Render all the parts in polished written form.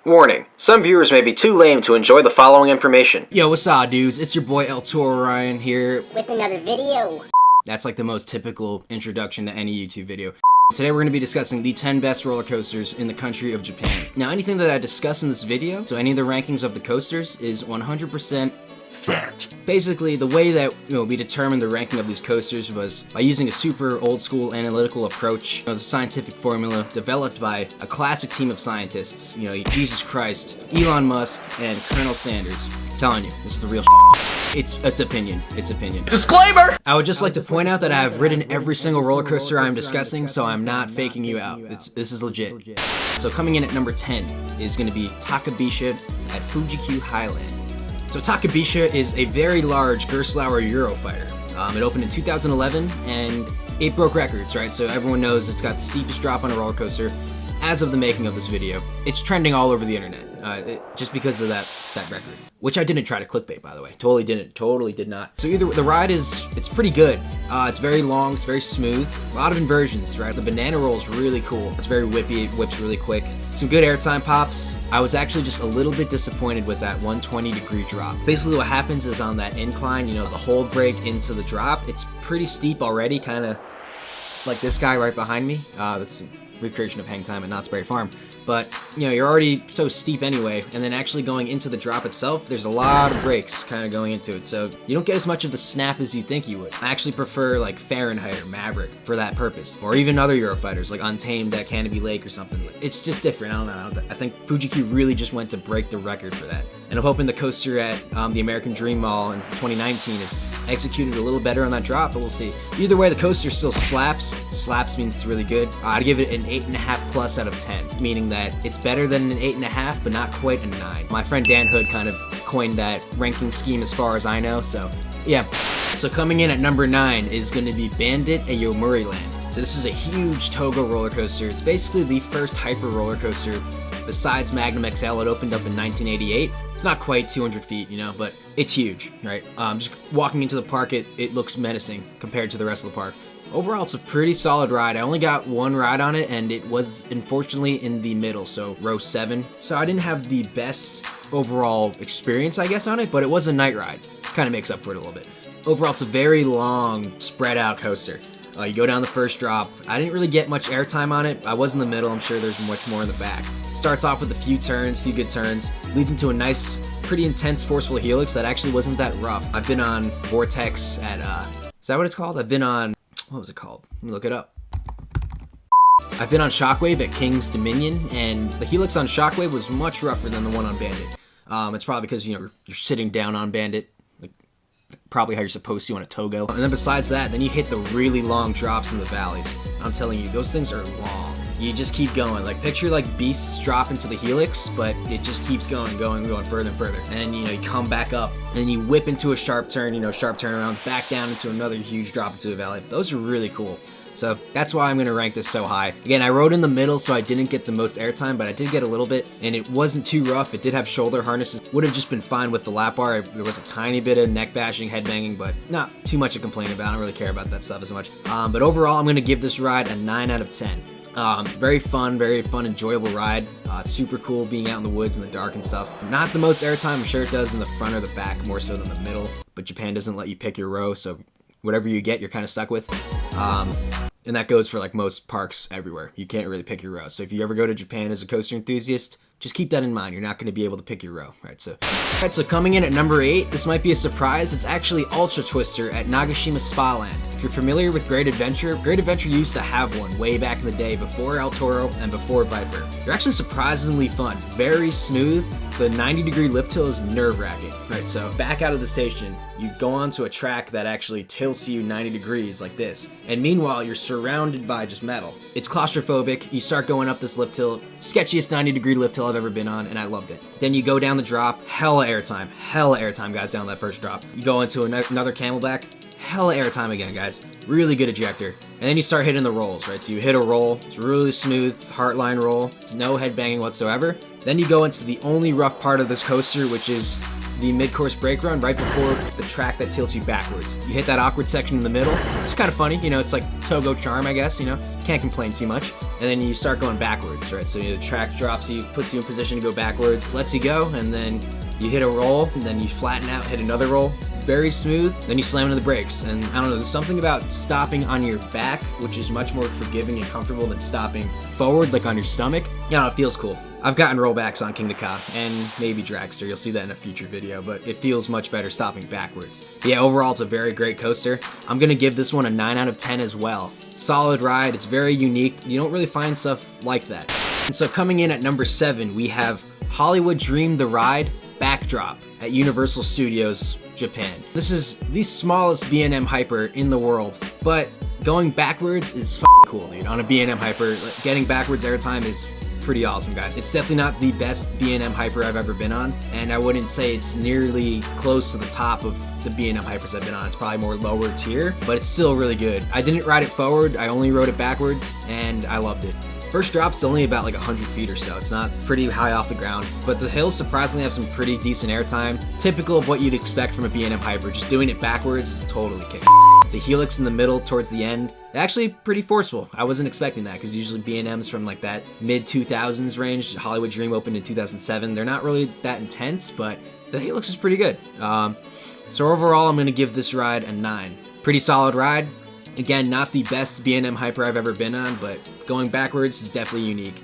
Warning, some viewers may be too lame to enjoy the following information. Yo, what's up, dudes? It's your boy El Toro Ryan here with another video. That's like the most typical introduction to any YouTube video. Today we're going to be discussing the 10 best roller coasters in the country of Japan. Now, anything that I discuss in this video, so any of the rankings of the coasters, is 100% fact. Basically, the way that we determined the ranking of these coasters was by using a super old school analytical approach, the scientific formula developed by a classic team of scientists, Jesus Christ, Elon Musk, and Colonel Sanders. I'm telling you, this is the real It's opinion. It's opinion. Disclaimer! I would just like to point out that I have ridden every single roller coaster I'm discussing, so I'm not faking you out. This is legit. So coming in at number 10 is going to be Takabisha at Fuji-Q Highland. So Takabisha is a very large Gerstlauer Eurofighter. It opened in 2011 and it broke records, right? So everyone knows it's got the steepest drop on a roller coaster as of the making of this video. It's trending all over the internet just because of that record. Which I didn't try to clickbait, by the way. Totally did not. So either the ride it's pretty good. It's very long, it's very smooth. A lot of inversions, right? The banana roll is really cool. It's very whippy, it whips really quick. Some good airtime pops. I was actually just a little bit disappointed with that 120-degree drop. Basically what happens is on that incline, the hold brake into the drop, it's pretty steep already, kind of like this guy right behind me. That's a recreation of hang time at Knott's Berry Farm. But, you're already so steep anyway, and then actually going into the drop itself, there's a lot of brakes kind of going into it, so you don't get as much of the snap as you think you would. I actually prefer like Fahrenheit or Maverick for that purpose, or even other Eurofighters like Untamed at Canopy Lake or something. It's just different. I don't know. I think Fuji-Q really just went to break the record for that. And I'm hoping the coaster at the American Dream Mall in 2019 is executed a little better on that drop, but we'll see. Either way, the coaster still slaps. Slaps means it's really good. I'd give it an 8.5 plus out of 10, meaning that it's better than an 8.5, but not quite a 9. My friend Dan Hood kind of coined that ranking scheme as far as I know, so yeah. So coming in at number 9 is going to be Bandit at Yomiuri Land. So this is a huge Togo roller coaster. It's basically the first hyper roller coaster besides Magnum XL. It opened up in 1988. It's not quite 200 feet, but it's huge, right? Just walking into the park, it looks menacing compared to the rest of the park. Overall, it's a pretty solid ride. I only got one ride on it, and it was unfortunately in the middle, so row 7. So I didn't have the best overall experience, I guess, on it, but it was a night ride. It kind of makes up for it a little bit. Overall, it's a very long, spread out coaster. You go down the first drop. I didn't really get much airtime on it. I was in the middle. I'm sure there's much more in the back. Starts off with a few good turns, leads into a nice, pretty intense, forceful helix that actually wasn't that rough. I've been on Vortex at, is that what it's called? I've been on, what was it called? Let me look it up. I've been on Shockwave at King's Dominion, and the helix on Shockwave was much rougher than the one on Bandit. It's probably because, you're sitting down on Bandit, like probably how you're supposed to on a Togo. And then besides that, then you hit the really long drops in the valleys. I'm telling you, those things are long. You just keep going. Like, picture like beasts drop into the helix, but it just keeps going further and further. And you come back up, and then you whip into a sharp turn, sharp turnarounds, back down into another huge drop into a valley. Those are really cool. So that's why I'm going to rank this so high. Again, I rode in the middle, so I didn't get the most airtime, but I did get a little bit, and it wasn't too rough. It did have shoulder harnesses. Would have just been fine with the lap bar. There was a tiny bit of neck bashing, head banging, but not too much to complain about. I don't really care about that stuff as much. But overall, I'm going to give this ride a 9 out of 10. Very fun, enjoyable ride. Super cool being out in the woods in the dark and stuff. Not the most airtime. I'm sure it does in the front or the back more so than the middle, but Japan doesn't let you pick your row, so whatever you get, you're kind of stuck with. And that goes for like most parks everywhere. You can't really pick your row. So if you ever go to Japan as a coaster enthusiast, just keep that in mind. You're not going to be able to pick your row, right? So coming in at number 8, this might be a surprise. It's actually Ultra Twister at Nagashima Spa Land. If you're familiar with Great Adventure used to have one way back in the day before El Toro and before Viper. They're actually surprisingly fun. Very smooth. The 90-degree lift hill is nerve-wracking, right? So back out of the station, you go onto a track that actually tilts you 90 degrees like this. And meanwhile, you're surrounded by just metal. It's claustrophobic. You start going up this lift hill, sketchiest 90-degree lift hill I've ever been on, and I loved it. Then you go down the drop, hella airtime, guys, down that first drop. You go into another camelback, hella airtime again, guys. Really good ejector. And then you start hitting the rolls, right? So you hit a roll, it's really smooth, heartline roll, no head banging whatsoever. Then you go into the only rough part of this coaster, which is the mid-course brake run right before the track that tilts you backwards. You hit that awkward section in the middle. It's kind of funny, it's like Togo charm, I guess, can't complain too much. and then you start going backwards, right? So the track drops you, puts you in position to go backwards, lets you go, and then you hit a roll, and then you flatten out, hit another roll. Very smooth, then you slam into the brakes. And I don't know, there's something about stopping on your back, which is much more forgiving and comfortable than stopping forward, like on your stomach. You know, it feels cool. I've gotten rollbacks on King Ka and maybe Dragster. You'll see that in a future video, but it feels much better stopping backwards. Yeah, overall, it's a very great coaster. I'm gonna give this one a 9 out of 10 as well. Solid ride, it's very unique. You don't really find stuff like that. And so coming in at number 7, we have Hollywood Dream the Ride Backdrop at Universal Studios, Japan. This is the smallest B&M Hyper in the world, but going backwards is cool, dude. On a B&M Hyper, getting backwards airtime is pretty awesome, guys. It's definitely not the best B&M Hyper I've ever been on, and I wouldn't say it's nearly close to the top of the B&M Hypers I've been on. It's probably more lower tier, but it's still really good. I didn't ride it forward, I only rode it backwards, and I loved it. First drop's only about like 100 feet or so. It's not pretty high off the ground, but the hills surprisingly have some pretty decent airtime. Typical of what you'd expect from a B&M Hyper. Just doing it backwards is totally kick. The helix in the middle towards the end, actually pretty forceful. I wasn't expecting that because usually B&Ms from like that mid-2000s range. Hollywood Dream opened in 2007. They're not really that intense, but the helix is pretty good. So overall, I'm going to give this ride a 9. Pretty solid ride. Again, not the best B&M Hyper I've ever been on, but going backwards is definitely unique.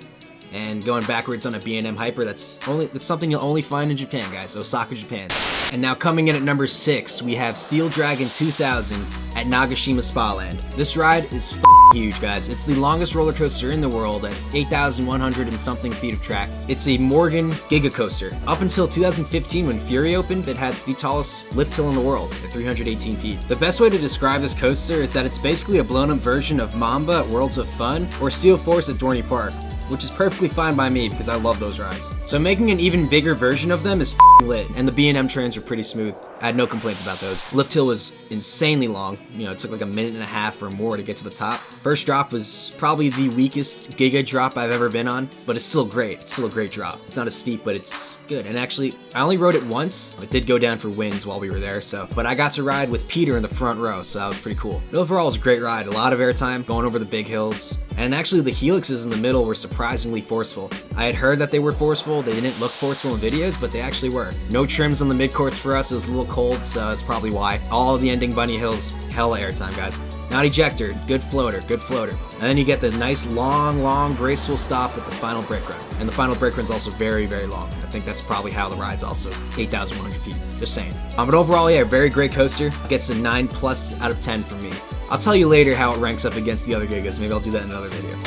And going backwards on a B&M Hyper, that's something you'll only find in Japan, guys. Osaka, Japan. And now coming in at number 6, we have Steel Dragon 2000 at Nagashima Spa Land. This ride is huge, guys. It's the longest roller coaster in the world at 8,100 and something feet of track. It's a Morgan Giga Coaster. Up until 2015 when Fury opened, it had the tallest lift hill in the world at 318 feet. The best way to describe this coaster is that it's basically a blown up version of Mamba at Worlds of Fun or Steel Force at Dorney Park, which is perfectly fine by me because I love those rides. So making an even bigger version of them is lit, and the B&M trains are pretty smooth. I had no complaints about those. Lift hill was insanely long. You know, it took like a minute and a half or more to get to the top. First drop was probably the weakest Giga drop I've ever been on, but it's still great. It's still a great drop. It's not as steep, but it's good. And actually, I only rode it once. It did go down for winds while we were there, but I got to ride with Peter in the front row, so that was pretty cool. But overall, it was a great ride. A lot of airtime, going over the big hills. And actually, the helixes in the middle were surprisingly forceful. I had heard that they were forceful. They didn't look forceful in videos, but they actually were. No trims on the mid-courts for us. It was a little cold, so that's probably why. All of the ending bunny hills, hella airtime, guys. Not ejector, good floater, good floater. And then you get the nice long, graceful stop at the final brake run. And the final brake run's also very, very long. I think that's probably how the ride's also 8,100 feet, just saying. But overall, yeah, very great coaster. Gets a 9+ out of 10 from me. I'll tell you later how it ranks up against the other Gigas. Maybe I'll do that in another video.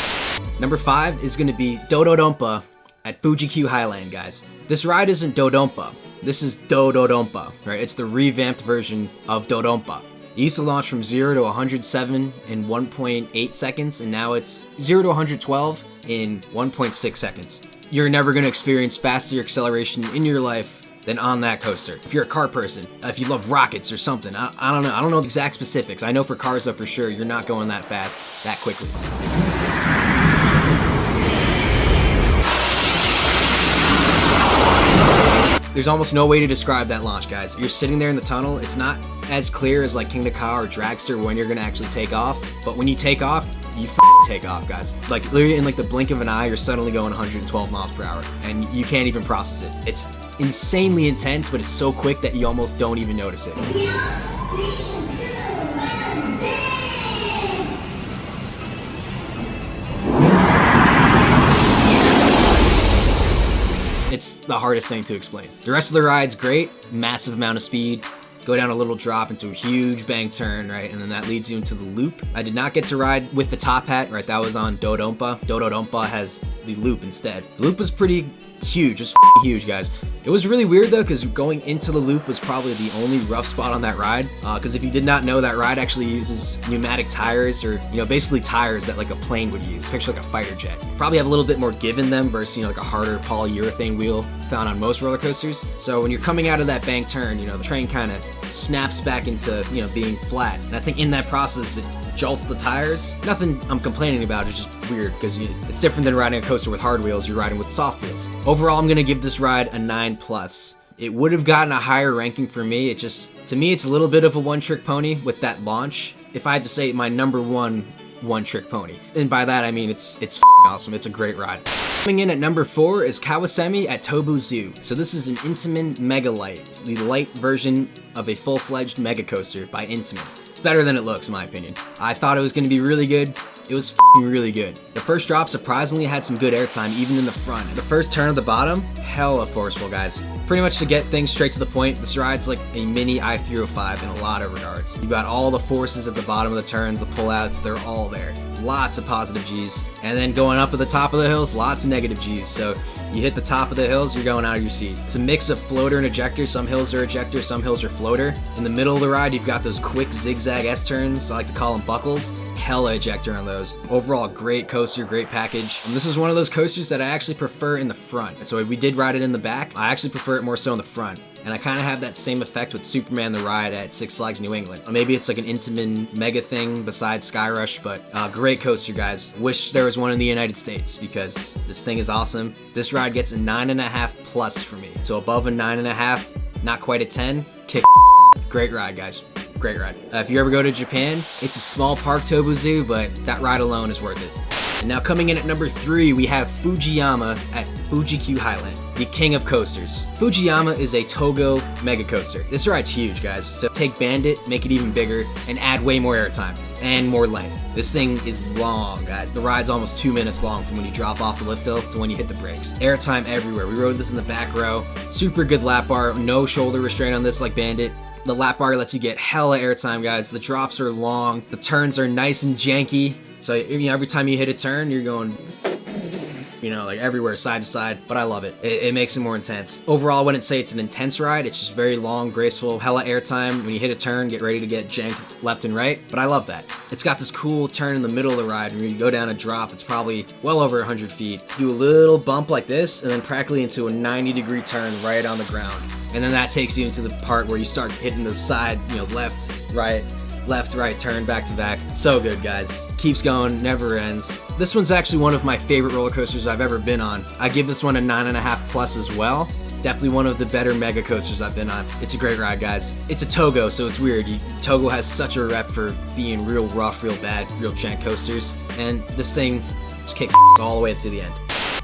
Number 5 is gonna be Dodo Dont Bow at Fuji-Q Highland, guys. This ride isn't Dodo Dont Bow. This is Dodo Dont Bow, right? It's the revamped version of Dodo Dont Bow. It used to launch from 0 to 107 in 1.8 seconds, and now it's 0 to 112 in 1.6 seconds. You're never gonna experience faster acceleration in your life than on that coaster. If you're a car person, if you love rockets or something, I don't know. I don't know the exact specifics. I know for cars though, for sure, you're not going that fast, that quickly. There's almost no way to describe that launch, guys. You're sitting there in the tunnel. It's not as clear as like King Ka or Dragster when you're gonna actually take off, but when you take off, you take off, guys. Like literally in like the blink of an eye, you're suddenly going 112 miles per hour and you can't even process it. It's insanely intense, but it's so quick that you almost don't even notice it. It's the hardest thing to explain. The rest of the ride's great, massive amount of speed, go down a little drop into a huge bank turn, right? And then that leads you into the loop. I did not get to ride with the top hat, right? That was on Dodo Dont Bow. Dodo Dont Bow has the loop instead. The loop was pretty huge, just huge, guys. It was really weird though, because going into the loop was probably the only rough spot on that ride. Because if you did not know, that ride actually uses pneumatic tires, or basically tires that like a plane would use. Picture like a fighter jet. Probably have a little bit more give in them versus like a harder polyurethane wheel found on most roller coasters. So when you're coming out of that bank turn, the train kind of snaps back into being flat. And I think in that process it jolts the tires. Nothing I'm complaining about, it's just weird because it's different than riding a coaster with hard wheels. You're riding with soft wheels. Overall, I'm gonna give this ride a 9+. It would have gotten a higher ranking for me. To me, it's a little bit of a one-trick pony with that launch. If I had to say my number one trick pony, and by that I mean it's awesome. It's a great ride. Coming in at number 4 is Kawasemi at Tobu Zoo. So this is an Intamin Mega Light. It's the light version of a full-fledged mega coaster by Intamin. It's better than it looks, in my opinion. I thought it was going to be really good. It was really good. The first drop surprisingly had some good airtime, even in the front. The first turn of the bottom, hella forceful, guys. Pretty much to get things straight to the point, this ride's like a mini I-305 in a lot of regards. You got all the forces at the bottom of the turns, the pullouts, they're all there. Lots of positive G's. And then going up at the top of the hills, lots of negative G's. So you hit the top of the hills, you're going out of your seat. It's a mix of floater and ejector. Some hills are ejector, some hills are floater. In the middle of the ride, you've got those quick zigzag S-turns. I like to call them buckles. Hella ejector on those. Overall, great coaster, great package. And this is one of those coasters that I actually prefer in the front. And so we did ride it in the back. I actually prefer it more so in the front. And I kind of have that same effect with Superman the Ride at Six Flags New England. Maybe it's like an Intamin mega thing besides Skyrush, but great coaster, guys. Wish there was one in the United States because this thing is awesome. This ride gets a 9.5 plus for me. So above a 9.5, not quite a 10, kick. Great ride, guys. Great ride. If you ever go to Japan, it's a small park, Tobu Zoo, but that ride alone is worth it. And now coming in at number 3, we have Fujiyama at Fuji-Q Highland, the king of coasters. Fujiyama is a Togo mega coaster. This ride's huge, guys. So take Bandit, make it even bigger, and add way more airtime and more length. This thing is long, guys. The ride's almost 2 minutes long from when you drop off the lift hill to when you hit the brakes. Airtime everywhere. We rode this in the back row. Super good lap bar, no shoulder restraint on this like Bandit. The lap bar lets you get hella airtime, guys. The drops are long. The turns are nice and janky. So every time you hit a turn, you're going, like everywhere, side to side, but I love it. It makes it more intense. Overall, I wouldn't say it's an intense ride. It's just very long, graceful, hella airtime. When you hit a turn, get ready to get janked left and right, but I love that. It's got this cool turn in the middle of the ride where you go down a drop. It's probably well over 100 feet. Do a little bump like this, and then practically into a 90-degree turn right on the ground. And then that takes you into the part where you start hitting those side, left, right turn back to back. So good, guys. Keeps going, never ends. This one's actually one of my favorite roller coasters I've ever been on. I give this one a 9.5 plus as well. Definitely one of the better mega coasters I've been on. It's a great ride, guys. It's a Togo, so it's weird. Togo has such a rep for being real rough, real bad, real jank coasters, and this thing just kicks all the way through the end.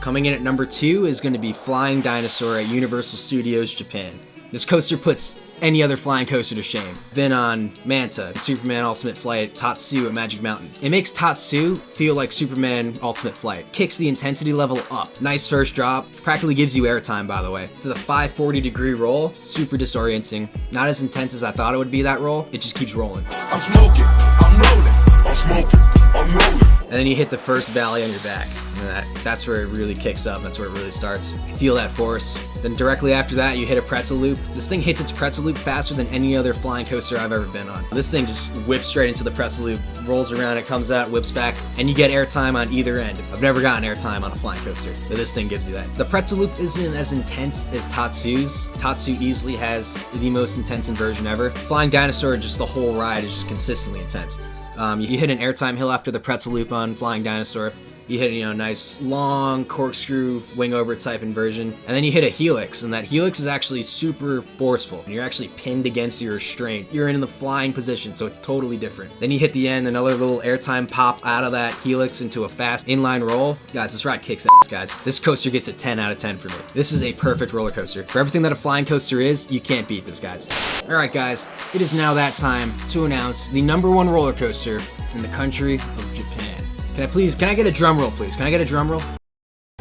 Coming in at number 2 is going to be Flying Dinosaur at Universal Studios Japan. This coaster puts any other flying coaster to shame. Been on Manta, Superman Ultimate Flight, Tatsu at Magic Mountain. It makes Tatsu feel like Superman Ultimate Flight. Kicks the intensity level up. Nice first drop. Practically gives you airtime, by the way. To the 540-degree roll, super disorienting. Not as intense as I thought it would be, that roll. It just keeps rolling. I'm smoking, I'm rolling, I'm smoking, I'm rolling. And then you hit the first valley on your back. And that's where it really kicks up. That's where it really starts. Feel that force. Then directly after that, you hit a pretzel loop. This thing hits its pretzel loop faster than any other flying coaster I've ever been on. This thing just whips straight into the pretzel loop, rolls around, it comes out, whips back, and you get airtime on either end. I've never gotten airtime on a flying coaster, but this thing gives you that. The pretzel loop isn't as intense as Tatsu's. Tatsu easily has the most intense inversion ever. Flying Dinosaur, just the whole ride is just consistently intense. You hit an airtime hill after the pretzel loop on Flying Dinosaur. You hit a nice long corkscrew wing over type inversion, and then you hit a helix, and that helix is actually super forceful. You're actually pinned against your restraint. You're in the flying position, so it's totally different. Then you hit the end, another little airtime pop out of that helix into a fast inline roll. Guys, this ride kicks ass, guys. This coaster gets a 10 out of 10 for me. This is a perfect roller coaster. For everything that a flying coaster is, you can't beat this, guys. All right, guys, it is now that time to announce the #1 roller coaster in the country of Japan. Can I get a drum roll, please? Can I get a drum roll?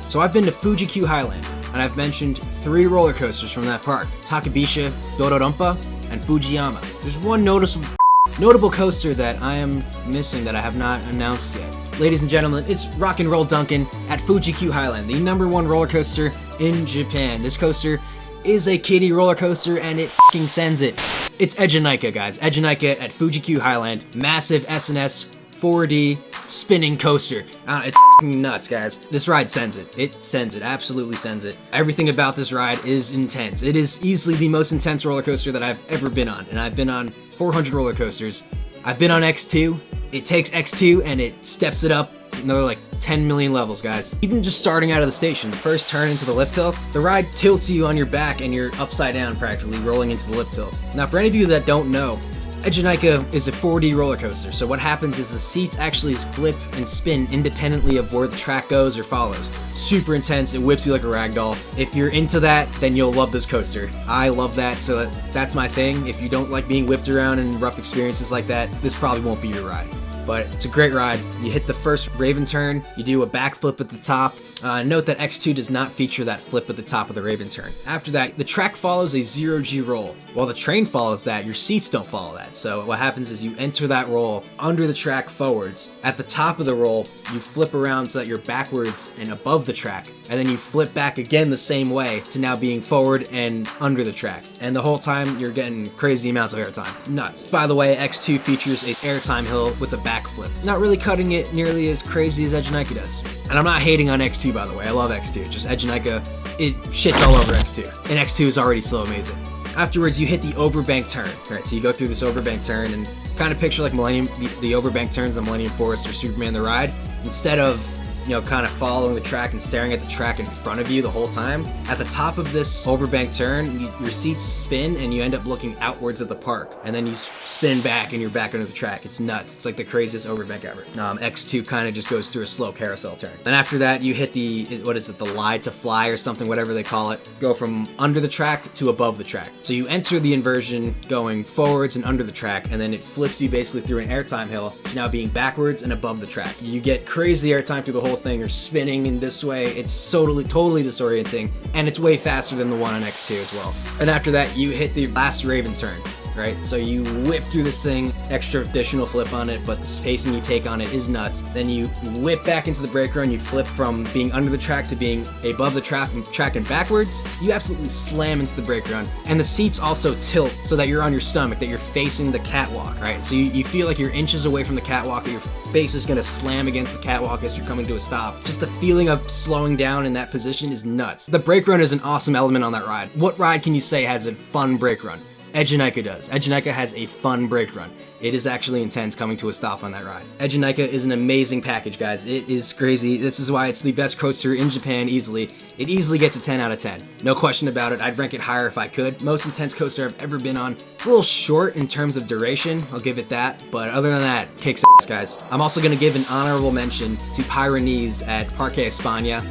So I've been to Fuji-Q Highland, and I've mentioned 3 roller coasters from that park: Takabisha, Dodo Dont Bow, and Fujiyama. There's one notable coaster that I am missing that I have not announced yet. Ladies and gentlemen, it's Rock and Roll Dunkin' at Fuji-Q Highland, the #1 roller coaster in Japan. This coaster is a kiddie roller coaster, and it f***ing sends it. It's Ejinika, guys. Ejinika at Fuji-Q Highland. Massive SNS 4D spinning coaster. It's f***ing nuts, guys. This ride sends it. It sends it. Absolutely sends it. Everything about this ride is intense. It is easily the most intense roller coaster that I've ever been on, and I've been on 400 roller coasters. I've been on X2. It takes X2 and it steps it up another like 10 million levels, guys. Even just starting out of the station, the first turn into the lift hill, the ride tilts you on your back and you're upside down practically rolling into the lift hill. Now, for any of you that don't know, Ejinika is a 4D roller coaster, so what happens is the seats actually flip and spin independently of where the track goes or follows. Super intense, it whips you like a ragdoll. If you're into that, then you'll love this coaster. I love that, so that's my thing. If you don't like being whipped around and rough experiences like that, this probably won't be your ride. But it's a great ride. You hit the first Raven turn, you do a backflip at the top. Note that X2 does not feature that flip at the top of the Raven turn. After that, the track follows a 0G roll. While the train follows that, your seats don't follow that. So what happens is you enter that roll under the track forwards. At the top of the roll, you flip around so that you're backwards and above the track. And then you flip back again the same way to now being forward and under the track. And the whole time, you're getting crazy amounts of airtime. It's nuts. By the way, X2 features a airtime hill with a backflip. Not really cutting it nearly as crazy as Ejinika does. And I'm not hating on X2, by the way. I love X2. Just Ejinika, it shits all over X2. And X2 is already so amazing. Afterwards, you hit the overbank turn. Alright, so you go through this overbank turn and kind of picture like Millennium, the overbank turns on Millennium Force or Superman the Ride. Instead of, you know, kind of following the track and staring at the track in front of you the whole time, at the top of this overbank turn, your seats spin and you end up looking outwards at the park. And then you spin back and you're back under the track. It's nuts. It's like the craziest overbank ever. X2 kind of just goes through a slow carousel turn. Then after that, you hit the, what is it, the lie to fly or something, whatever they call it. Go from under the track to above the track. So you enter the inversion going forwards and under the track, and then it flips you basically through an airtime hill to now being backwards and above the track. You get crazy airtime through the whole thing. You're spinning in this way. It's totally disorienting, and it's way faster than the one on X2 as well. And after that, you hit the last Raven turn. Right? So you whip through this thing, extra additional flip on it, but the spacing you take on it is nuts. Then you whip back into the brake run, you flip from being under the track to being above the track and backwards. You absolutely slam into the brake run. And the seats also tilt so that you're on your stomach, that you're facing the catwalk, right? So you feel like you're inches away from the catwalk, and your face is gonna slam against the catwalk as you're coming to a stop. Just the feeling of slowing down in that position is nuts. The brake run is an awesome element on that ride. What ride can you say has a fun brake run? Ejinika does. Ejinika has a fun brake run. It is actually intense coming to a stop on that ride. Ejinika is an amazing package, guys. It is crazy. This is why it's the best coaster in Japan easily. It easily gets a 10 out of 10. No question about it. I'd rank it higher if I could. Most intense coaster I've ever been on. It's a little short in terms of duration, I'll give it that. But other than that, kicks ass, guys. I'm also going to give an honorable mention to Pyrenees at Parque España.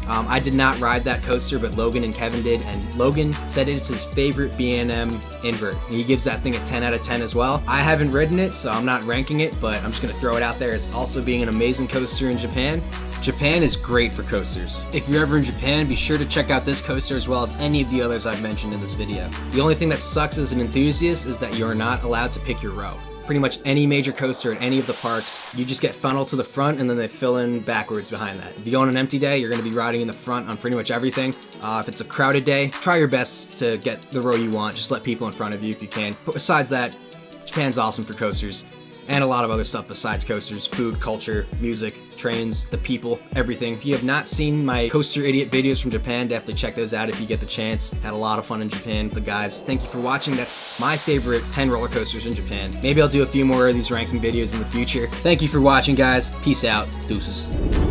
I did not ride that coaster, but Logan and Kevin did, and Logan said it's his favorite B&M invert. He gives that thing a 10 out of 10 as well. I haven't ridden it, so I'm not ranking it, but I'm just gonna throw it out there as also being an amazing coaster in Japan. Japan is great for coasters. If you're ever in Japan, be sure to check out this coaster as well as any of the others I've mentioned in this video. The only thing that sucks as an enthusiast is that you're not allowed to pick your row. Pretty much any major coaster at any of the parks, you just get funneled to the front and then they fill in backwards behind that. If you go on an empty day, you're gonna be riding in the front on pretty much everything. If it's a crowded day, try your best to get the row you want. Just let people in front of you if you can. But besides that, Japan's awesome for coasters. And a lot of other stuff besides coasters, food, culture, music, trains, the people, everything. If you have not seen my Coaster Idiot videos from Japan, definitely check those out if you get the chance. Had a lot of fun in Japan with the guys. Thank you for watching. That's my favorite 10 roller coasters in Japan. Maybe I'll do a few more of these ranking videos in the future. Thank you for watching, guys. Peace out. Deuces.